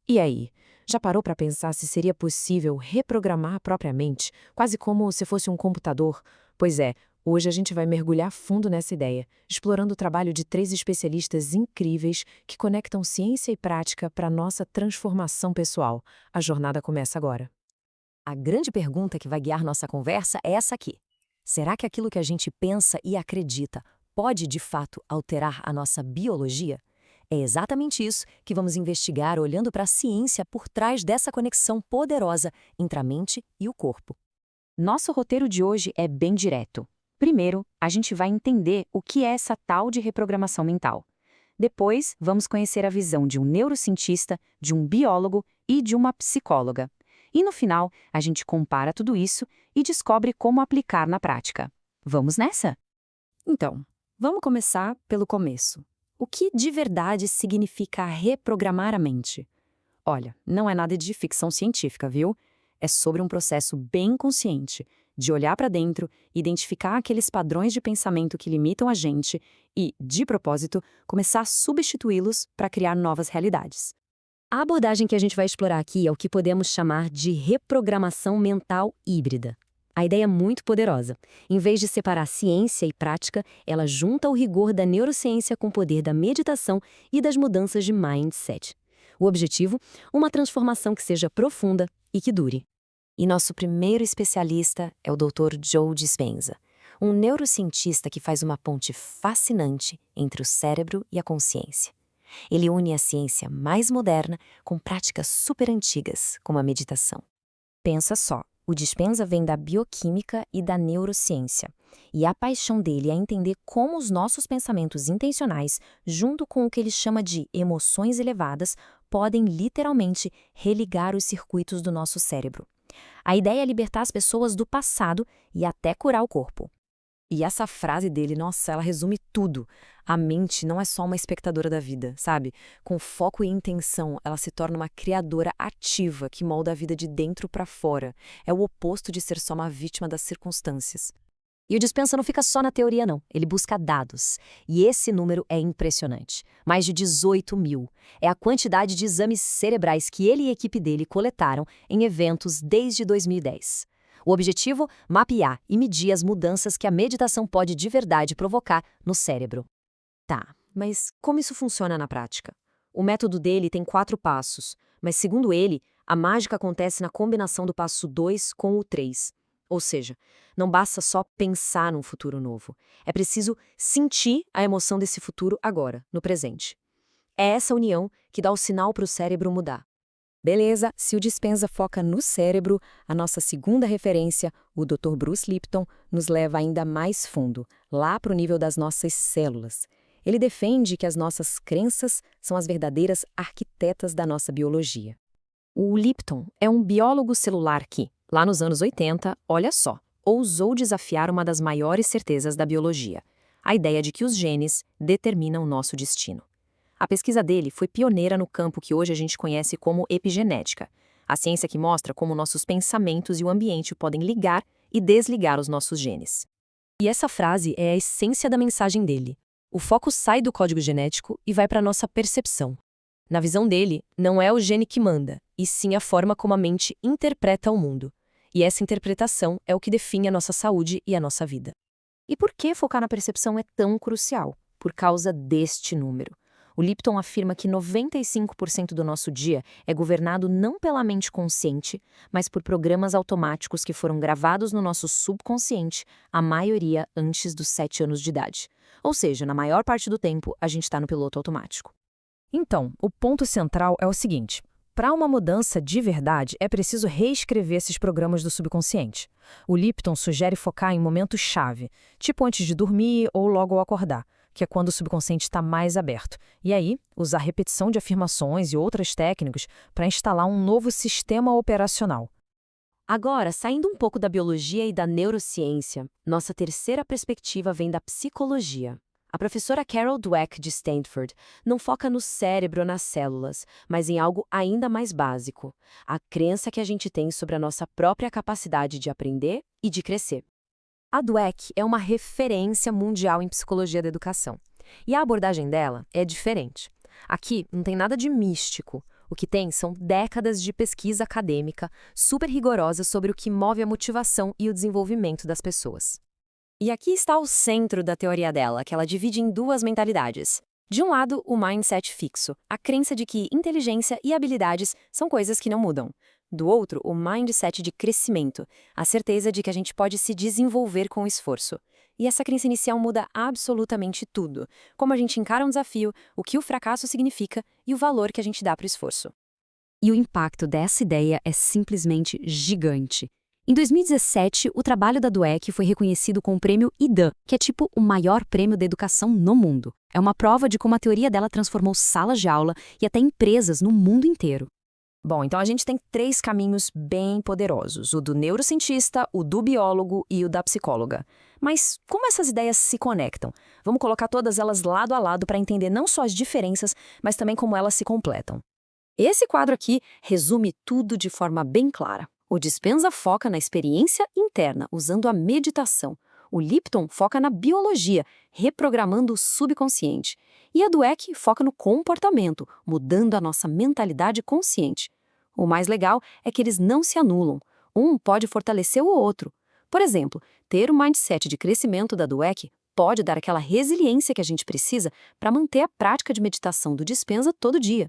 E aí, já parou para pensar se seria possível reprogramar a própria mente, quase como se fosse um computador? Pois é, hoje a gente vai mergulhar fundo nessa ideia, explorando o trabalho de 3 especialistas incríveis que conectam ciência e prática para nossa transformação pessoal. A jornada começa agora. A grande pergunta que vai guiar nossa conversa é essa aqui. Será que aquilo que a gente pensa e acredita pode, de fato, alterar a nossa biologia? É exatamente isso que vamos investigar olhando para a ciência por trás dessa conexão poderosa entre a mente e o corpo. Nosso roteiro de hoje é bem direto. Primeiro, a gente vai entender o que é essa tal de reprogramação mental. Depois, vamos conhecer a visão de um neurocientista, de um biólogo e de uma psicóloga. E no final, a gente compara tudo isso e descobre como aplicar na prática. Vamos nessa? Então, vamos começar pelo começo. O que de verdade significa reprogramar a mente? Olha, não é nada de ficção científica, viu? É sobre um processo bem consciente, de olhar para dentro, identificar aqueles padrões de pensamento que limitam a gente e, de propósito, começar a substituí-los para criar novas realidades. A abordagem que a gente vai explorar aqui é o que podemos chamar de reprogramação mental híbrida. A ideia é muito poderosa. Em vez de separar ciência e prática, ela junta o rigor da neurociência com o poder da meditação e das mudanças de mindset. O objetivo? Uma transformação que seja profunda e que dure. E nosso primeiro especialista é o Dr. Joe Dispenza, um neurocientista que faz uma ponte fascinante entre o cérebro e a consciência. Ele une a ciência mais moderna com práticas super antigas, como a meditação. Pensa só, o Dispenza vem da bioquímica e da neurociência, e a paixão dele é entender como os nossos pensamentos intencionais, junto com o que ele chama de emoções elevadas, podem literalmente religar os circuitos do nosso cérebro. A ideia é libertar as pessoas do passado e até curar o corpo. E essa frase dele, nossa, ela resume tudo. A mente não é só uma espectadora da vida, sabe? Com foco e intenção, ela se torna uma criadora ativa que molda a vida de dentro para fora. É o oposto de ser só uma vítima das circunstâncias. E o Dispenza não fica só na teoria, não. Ele busca dados. E esse número é impressionante. Mais de 18 mil. É a quantidade de exames cerebrais que ele e a equipe dele coletaram em eventos desde 2010. O objetivo? Mapear e medir as mudanças que a meditação pode de verdade provocar no cérebro. Tá, mas como isso funciona na prática? O método dele tem 4 passos, mas segundo ele, a mágica acontece na combinação do passo 2 com o 3. Ou seja, não basta só pensar num futuro novo. É preciso sentir a emoção desse futuro agora, no presente. É essa união que dá o sinal para o cérebro mudar. Beleza, se o Dispenza foca no cérebro, a nossa segunda referência, o Dr. Bruce Lipton, nos leva ainda mais fundo, lá para o nível das nossas células. Ele defende que as nossas crenças são as verdadeiras arquitetas da nossa biologia. O Lipton é um biólogo celular que, lá nos anos 80, olha só, ousou desafiar uma das maiores certezas da biologia, a ideia de que os genes determinam o nosso destino. A pesquisa dele foi pioneira no campo que hoje a gente conhece como epigenética, a ciência que mostra como nossos pensamentos e o ambiente podem ligar e desligar os nossos genes. E essa frase é a essência da mensagem dele. O foco sai do código genético e vai para a nossa percepção. Na visão dele, não é o gene que manda, e sim a forma como a mente interpreta o mundo. E essa interpretação é o que define a nossa saúde e a nossa vida. E por que focar na percepção é tão crucial? Por causa deste número. O Lipton afirma que 95% do nosso dia é governado não pela mente consciente, mas por programas automáticos que foram gravados no nosso subconsciente, a maioria antes dos 7 anos de idade. Ou seja, na maior parte do tempo, a gente está no piloto automático. Então, o ponto central é o seguinte: para uma mudança de verdade, é preciso reescrever esses programas do subconsciente. O Lipton sugere focar em momentos-chave, tipo antes de dormir ou logo ao acordar, que é quando o subconsciente está mais aberto. E aí, usar repetição de afirmações e outras técnicas para instalar um novo sistema operacional. Agora, saindo um pouco da biologia e da neurociência, nossa terceira perspectiva vem da psicologia. A professora Carol Dweck, de Stanford, não foca no cérebro ou nas células, mas em algo ainda mais básico: a crença que a gente tem sobre a nossa própria capacidade de aprender e de crescer. A Dweck é uma referência mundial em psicologia da educação. E a abordagem dela é diferente. Aqui não tem nada de místico. O que tem são décadas de pesquisa acadêmica super rigorosa sobre o que move a motivação e o desenvolvimento das pessoas. E aqui está o centro da teoria dela, que ela divide em duas mentalidades. De um lado, o mindset fixo, a crença de que inteligência e habilidades são coisas que não mudam. Do outro, o mindset de crescimento, a certeza de que a gente pode se desenvolver com esforço. E essa crença inicial muda absolutamente tudo. Como a gente encara um desafio, o que o fracasso significa e o valor que a gente dá para o esforço. E o impacto dessa ideia é simplesmente gigante. Em 2017, o trabalho da Dweck foi reconhecido com o prêmio IDAN, que é tipo o maior prêmio da educação no mundo. É uma prova de como a teoria dela transformou salas de aula e até empresas no mundo inteiro. Bom, então a gente tem 3 caminhos bem poderosos, o do neurocientista, o do biólogo e o da psicóloga. Mas como essas ideias se conectam? Vamos colocar todas elas lado a lado para entender não só as diferenças, mas também como elas se completam. Esse quadro aqui resume tudo de forma bem clara. O Dispenza foca na experiência interna, usando a meditação. O Lipton foca na biologia, reprogramando o subconsciente. E a Dweck foca no comportamento, mudando a nossa mentalidade consciente. O mais legal é que eles não se anulam. Um pode fortalecer o outro. Por exemplo, ter o mindset de crescimento da Dweck pode dar aquela resiliência que a gente precisa para manter a prática de meditação do Dispenza todo dia.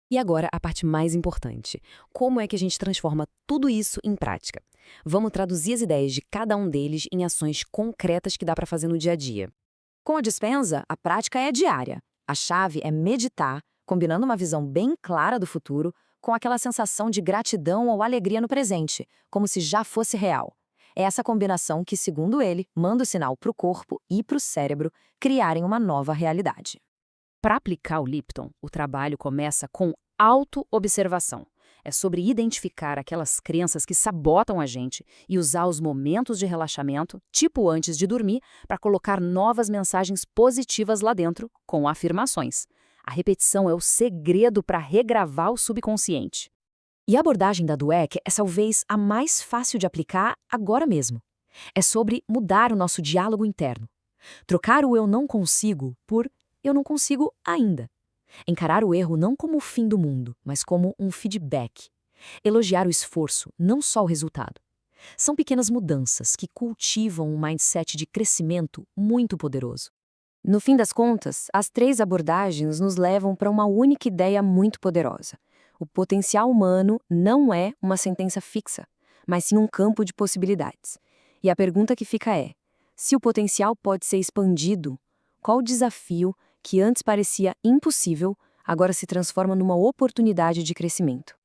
E agora, a parte mais importante. Como é que a gente transforma tudo isso em prática? Vamos traduzir as ideias de cada um deles em ações concretas que dá para fazer no dia a dia. Com a Dispenza, a prática é diária. A chave é meditar, combinando uma visão bem clara do futuro com aquela sensação de gratidão ou alegria no presente, como se já fosse real. É essa combinação que, segundo ele, manda o sinal para o corpo e para o cérebro criarem uma nova realidade. Para aplicar o Lipton, o trabalho começa com auto-observação. É sobre identificar aquelas crenças que sabotam a gente e usar os momentos de relaxamento, tipo antes de dormir, para colocar novas mensagens positivas lá dentro, com afirmações. A repetição é o segredo para regravar o subconsciente. E a abordagem da Dweck é talvez a mais fácil de aplicar agora mesmo. É sobre mudar o nosso diálogo interno. Trocar o eu não consigo por eu não consigo ainda. Encarar o erro não como o fim do mundo, mas como um feedback. Elogiar o esforço, não só o resultado. São pequenas mudanças que cultivam um mindset de crescimento muito poderoso. No fim das contas, as 3 abordagens nos levam para uma única ideia muito poderosa. O potencial humano não é uma sentença fixa, mas sim um campo de possibilidades. E a pergunta que fica é: se o potencial pode ser expandido, qual o desafio que antes parecia impossível, agora se transforma numa oportunidade de crescimento?